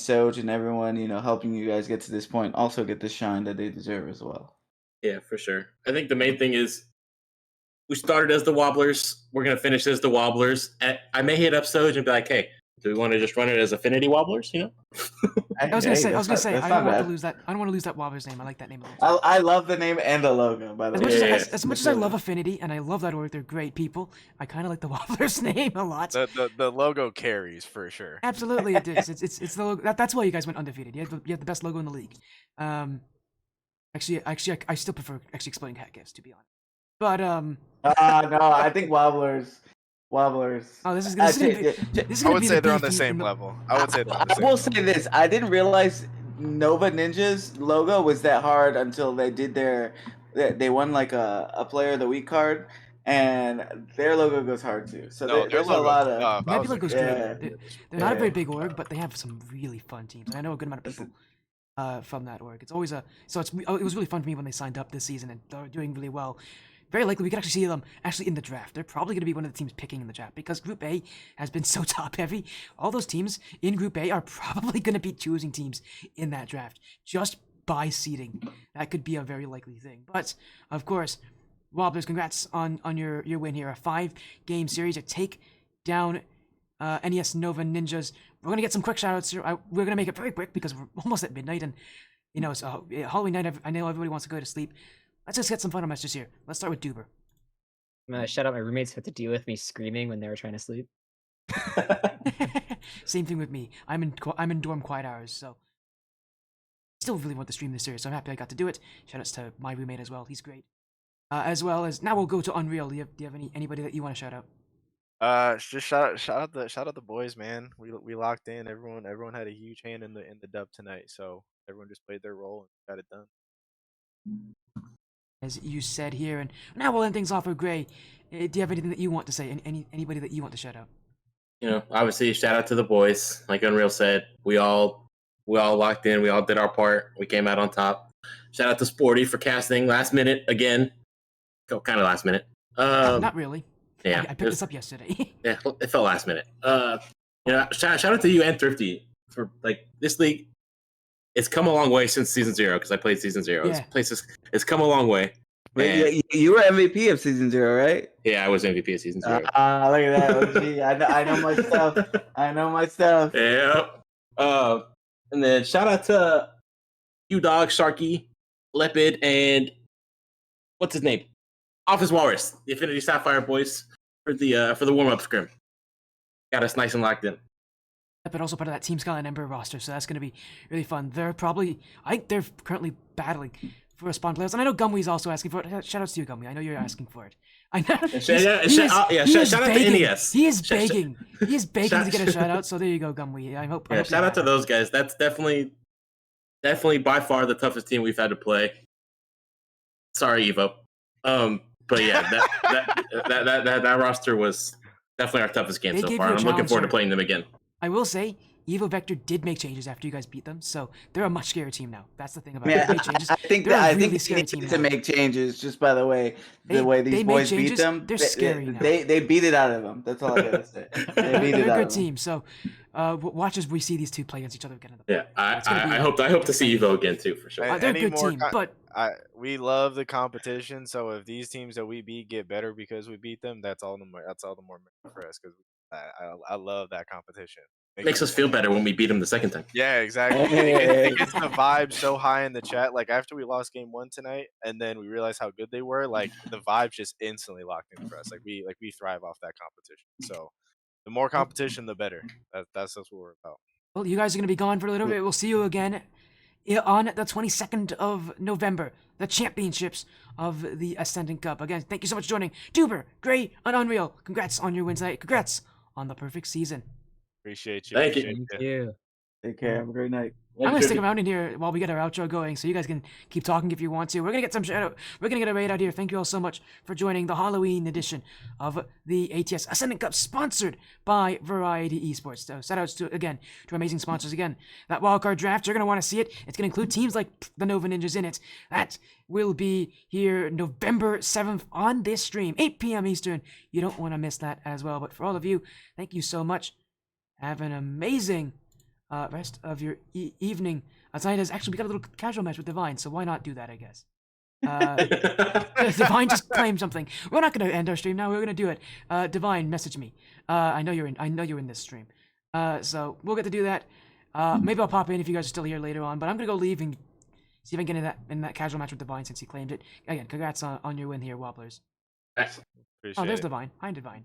Soj and everyone helping you guys get to this point also get the shine that they deserve as well. Yeah, for sure. I think the main thing is we started as the Wobblers. We're gonna finish as the Wobblers. I may hit up Soj and be like, "Hey, do we want to just run it as Affinity Wobblers?" I was gonna say, I don't want to lose that. I don't want to lose that Wobblers name. I like that name a lot. I love the name and the logo, by the way. As much as I love Affinity and I love that org, they're great people. I kind of like the Wobblers name a lot. The logo carries for sure. Absolutely, it is. It's the logo. That's why you guys went undefeated. You have the best logo in the league. Actually, I still prefer exploding cat gifts, to be honest. But no, I think Wobblers. Oh, this is gonna I would say they're on the same level. I would say they're on the same level. I will say this: I didn't realize Nova Ninja's logo was that hard until they did they won like a Player of the Week card, and their logo goes hard too. So there's a lot of Happy logo's good. They're not a very big org, but they have some really fun teams. I know a good amount of people from that org. It was really fun for me when they signed up this season, and they're doing really well. Very likely we could actually see them in the draft. They're probably going to be one of the teams picking in the draft, because Group A has been so top heavy. All those teams in Group A are probably going to be choosing teams in that draft just by seeding. That could be a very likely thing. But of course, Wobblers, congrats on your win here. A 5-game series to take down NES Nova Ninjas. We're going to get some quick shoutouts here. We're going to make it very quick because we're almost at midnight, and it's Halloween night. I know everybody wants to go to sleep. Let's just get some fun messages here. Let's start with Duber. I'm gonna shut up. My roommates had to deal with me screaming when they were trying to sleep. Same thing with me. I'm in dorm quiet hours, so still really want to stream this series. So I'm happy I got to do it. Shoutouts to my roommate as well. He's great. As well as now we'll go to Unreal. Do you have anybody that you want to shout out? Just shout out the boys, man. We locked in. Everyone had a huge hand in the dub tonight. So everyone just played their role and got it done. As you said here, and now we'll end things off with Gray. Do you have anything that you want to say? Anybody that you want to shout out? Obviously, shout out to the boys. Like Unreal said, we all locked in. We all did our part. We came out on top. Shout out to Sporty for casting last minute again. Kind of last minute. Not really. Yeah, I picked this up yesterday. Yeah, it felt last minute. Shout out to you and Thrifty for this league. It's come a long way since season 0 because I played season 0. Yeah. This place it's come a long way. Wait, you were MVP of season 0, right? Yeah, I was MVP of season 0. Look at that. OG. I know my stuff. I know my stuff. Yeah. And then shout out to you, Dog, Sharky, Leopard, and what's his name? Office Walrus, the Affinity Sapphire boys for the warm up scrim. Got us nice and locked in. But also part of that Team Skyline Ember roster, so that's going to be really fun. I think they're currently battling for a spawn playoffs, and I know Gumwee's also asking for it. Shout out to you, Gumwee. I know you're asking for it. I know. Shout out to NES. He is begging. He is begging to get a shout out. So there you go, Gumwee. I hope. Shout out to those guys. That's definitely by far the toughest team we've had to play. Sorry, Evo. But yeah, that roster was definitely our toughest game so far. I'm looking forward to playing them again. I will say, Evo Vector did make changes after you guys beat them, so they're a much scarier team now. That's the thing about it. I think they needed to make changes. Just by the way, these boys beat them, they're scary now. They beat it out of them. That's all I gotta say. They beat it out of them. They're a good team. So watch as we see these two play against each other again. Yeah, I hope to see Evo again too for sure. They're a good team, but we love the competition. So if these teams that we beat get better because we beat them, that's all the more for us because I love that competition. Makes us feel better when we beat them the second time. Yeah, exactly. It gets the vibe so high in the chat. Like after we lost game 1 tonight, and then we realized how good they were. Like the vibe just instantly locked in for us. Like we thrive off that competition. So the more competition, the better. That's what we're about. Well, you guys are gonna be gone for a little bit. We'll see you again on the 22nd of November, the championships of the Ascendant Cup. Again, thank you so much for joining. Duber, Gray, and Unreal. Congrats on your win tonight. Congrats on the perfect season. Appreciate you. Thank you. Thank you. Take care. Have a great night. I'm gonna stick around in here while we get our outro going, so you guys can keep talking if you want to. We're gonna get some shout out. We're gonna get a raid out here. Thank you all so much for joining the Halloween edition of the ATS Ascendant Cup, sponsored by Variety Esports. So shout outs to amazing sponsors again. That wildcard draft, you're gonna want to see it. It's gonna include teams like the Nova Ninjas in it. That will be here November 7th on this stream, 8 p.m. Eastern. You don't want to miss that as well. But for all of you, thank you so much. Have an amazing rest of your evening. Tonight we got a little casual match with Divine, so why not do that, I guess. Divine just claimed something. We're not going to end our stream now. We're going to do it. Divine, message me. I know you're in this stream. So we'll get to do that. Maybe I'll pop in if you guys are still here later on, but I'm going to go leave and see if I can get in that casual match with Divine since he claimed it. Again, congrats on your win here, Wobblers. Excellent. There's Divine. Hi, Divine.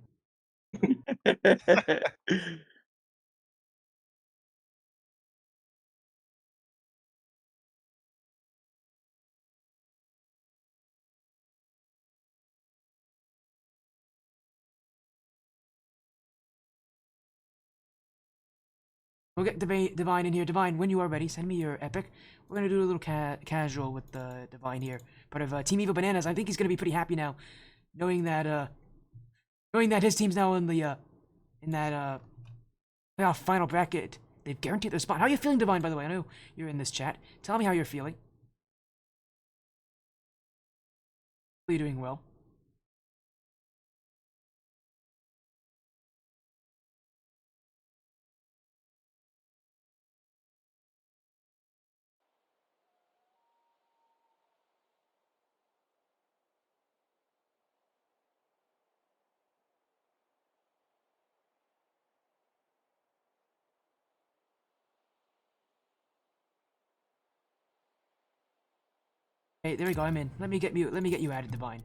We'll get Divine in here. Divine, when you are ready, send me your epic. We're gonna do a little casual with Divine here, part of Team Evo Bananas. I think he's gonna be pretty happy now, knowing that his team's now in that playoff final bracket. They've guaranteed their spot. How are you feeling, Divine? By the way, I know you're in this chat. Tell me how you're feeling. Are you doing well? Hey, there we go. I'm in. Let me get you added, Divine.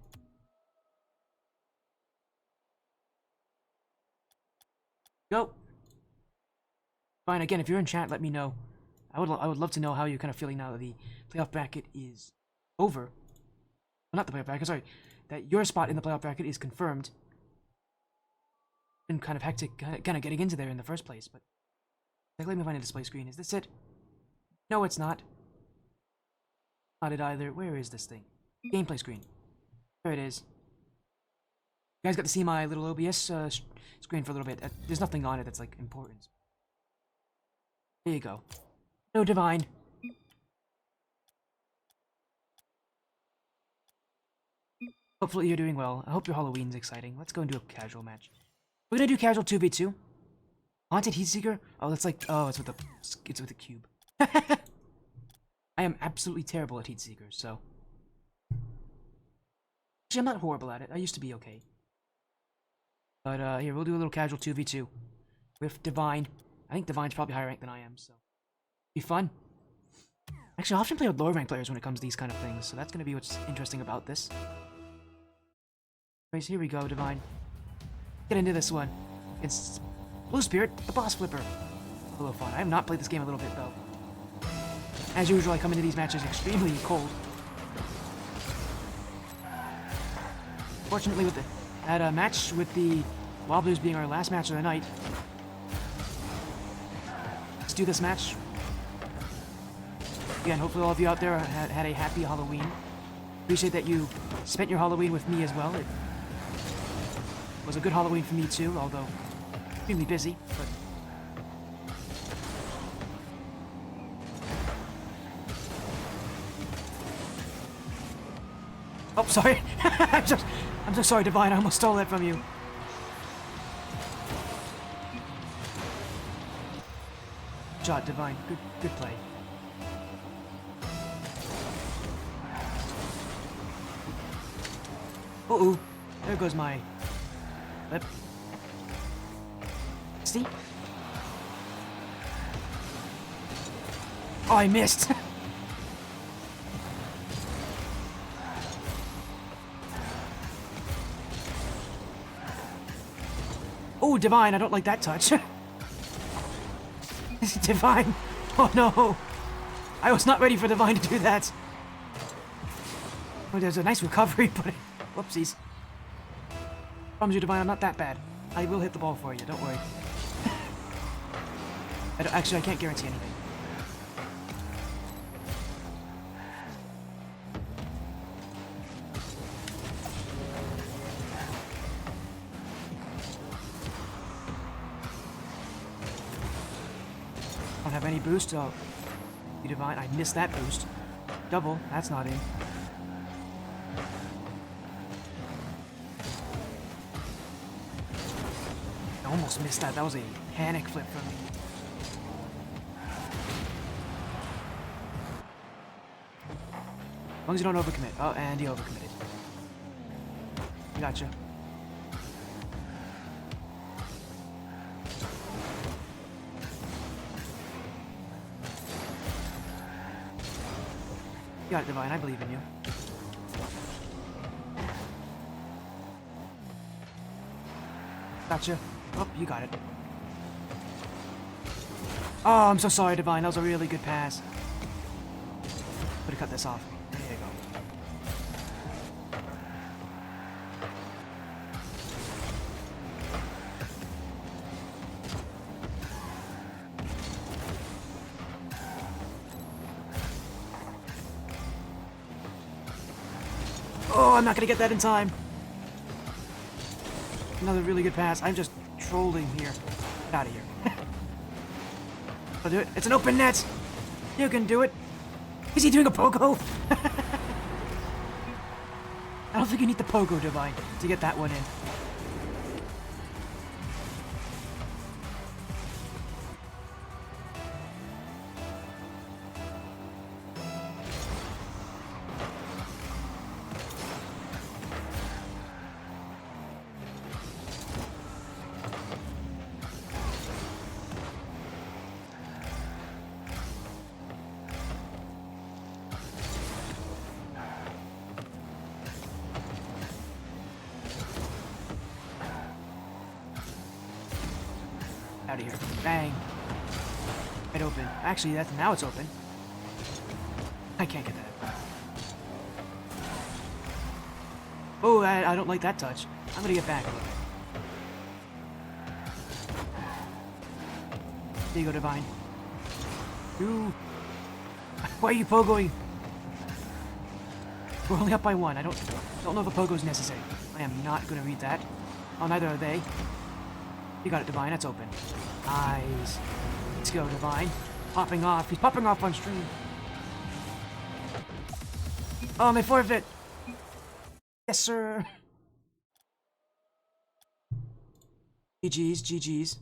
Go. Fine. Again, if you're in chat, let me know. I would love to know how you're kind of feeling now that the playoff bracket is over. Well, not the playoff bracket. Sorry, that your spot in the playoff bracket is confirmed. been kind of hectic, kind of getting into there in the first place, but like, let me find a display screen. Is this it? No, it's not. Not it either. Where is this thing? Gameplay screen. There it is. You guys got to see my little OBS screen for a little bit. There's nothing on it that's like important. There you go. No Divine. Hopefully you're doing well. I hope your Halloween's exciting. Let's go and do a casual match. We're gonna do casual 2v2. Haunted Heatseeker? Oh, that's like, oh, it's with the cube. I am absolutely terrible at Heatseekers, so. Actually, I'm not horrible at it. I used to be okay. But here, we'll do a little casual 2v2 with Divine. I think Divine's probably higher rank than I am, so be fun. Actually, I often play with lower rank players when it comes to these kind of things, so that's gonna be what's interesting about this. Anyways, here we go, Divine. Get into this one. It's Blue Spirit, the boss flipper. A little fun. I have not played this game a little bit though. As usual, I come into these matches extremely cold. Fortunately, had a match with the Wobblers being our last match of the night. Let's do this match. Again, hopefully all of you out there had a happy Halloween. Appreciate that you spent your Halloween with me as well. It was a good Halloween for me too, although extremely busy, but oh, sorry. I'm so sorry, Divine. I almost stole that from you. Shot, Divine. Good play. Uh-oh. There goes my lip. See? Oh, I missed. Oh, Divine, I don't like that touch. Divine. Oh no. I was not ready for Divine to do that. Oh, there's a nice recovery, but whoopsies. Promise you, Divine, I'm not that bad. I will hit the ball for you, don't worry. Actually, I can't guarantee anything. Don't have any boost. Oh, you Divine. I missed that boost. Double. That's not in. I almost missed that. That was a panic flip from me. As long as you don't overcommit. Oh, and he overcommitted. Gotcha. You got it, Divine. I believe in you. Gotcha. Oh, you got it. Oh, I'm so sorry, Divine. That was a really good pass. Better cut this off. There you go. Oh, I'm not gonna get that in time. Another really good pass. I'm just trolling here. Get out of here. I'll do it. It's an open net. You can do it. Is he doing a pogo? I don't think you need the pogo, Divine, to get that one in. Out of here. Bang. Right open. Actually, now it's open. I can't get that. Oh, I don't like that touch. I'm gonna get back a little bit. There you go, Divine. Ooh. Why are you pogoing? We're only up by 1. I don't know if a pogo is necessary. I am not gonna read that. Oh, neither are they. You got it, Divine. That's open. Nice. Let's go, Divine. Popping off. He's popping off on stream. Oh, my forfeit. Yes, sir. GG's, GG's.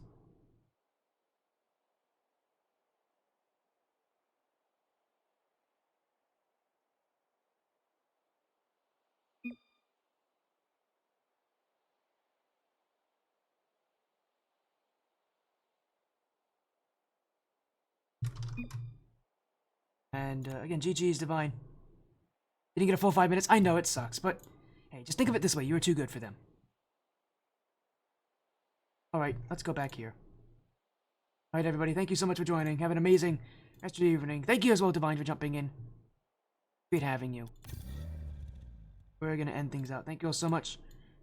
And again, GG's, Divine. Didn't get a full 5 minutes. I know it sucks, but hey, just think of it this way. You were too good for them. Alright, let's go back here. Alright, everybody. Thank you so much for joining. Have an amazing rest of your evening. Thank you as well, Divine, for jumping in. Great having you. We're going to end things out. Thank you all so much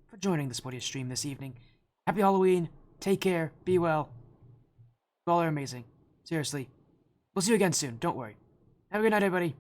for joining the Sportiest stream this evening. Happy Halloween. Take care. Be well. You all are amazing. Seriously. We'll see you again soon. Don't worry. Have a good night, everybody.